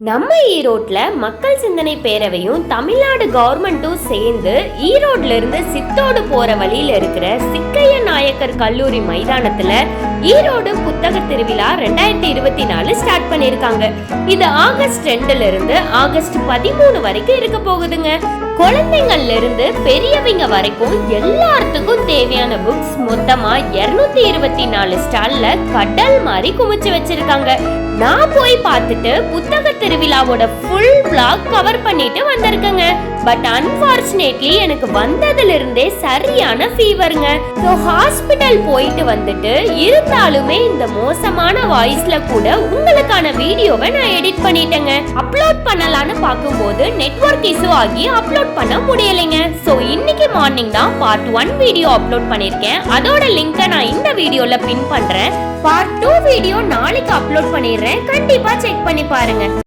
நம்ம ஈரோட்ல மக்கள் சிந்தனை பேரவையும் தமிழ்நாடு கவர்மெண்ட்டும் சேர்ந்து ஈரோட்ல இருந்து சித்தோடு போற வழியில இருக்கிற சிக்கைய நாயக்கர் கல்லூரி மைதானத்துல ஈரோடு புத்தக திருவிழா 2024 ஸ்டார்ட் பண்ணிருக்காங்க. இது ஆகஸ்ட் 2ல இருந்து ஆகஸ்ட் 13 வரைக்கும் இருக்க போகுதுங்க. குழந்தைங்கள்ல இருந்து பெரியவங்க வரைக்கும் எல்லாத்துக்கும் தேவையான புக்ஸ் மொத்தமா 224 ஸ்டால்ல கடல் மாதிரி குமிச்சு வச்சிருக்காங்க. நான் போய் பார்த்துட்டு புத்தக திருவிழாவோட ஃபுல் vlog கவர் பண்ணிட்டு வந்திருக்கேங்க. பட் அன்பார்ச்சுனேட்லி எனக்கு வந்ததுல இருந்தே சரியான ஃபீவருங்க. ஸோ ஹாஸ்பிட்டல் போயிட்டு வந்துட்டு இருந்தாலுமே இந்த மோசமான வாய்ஸ்ல கூட உங்களுக்கான வீடியோவை நான் எடிட் பண்ணிட்டேங்க. அப்லோட் பண்ணலான்னு பார்க்கும்போது நெட்வொர்க் இஷ்யூ ஆகி அப்லோட் பண்ண முடியலைங்க. ஸோ இன்னைக்கு மார்னிங் தான் பார்ட் 1 வீடியோ அப்லோட் பண்ணியிருக்கேன். அதோட லிங்கை நான் இந்த வீடியோல பின் பண்றேன். பார்ட் 2 வீடியோ நாளைக்கு அப்லோட் பண்ணிடுறேன். கண்டிப்பா செக் பண்ணி பாருங்க.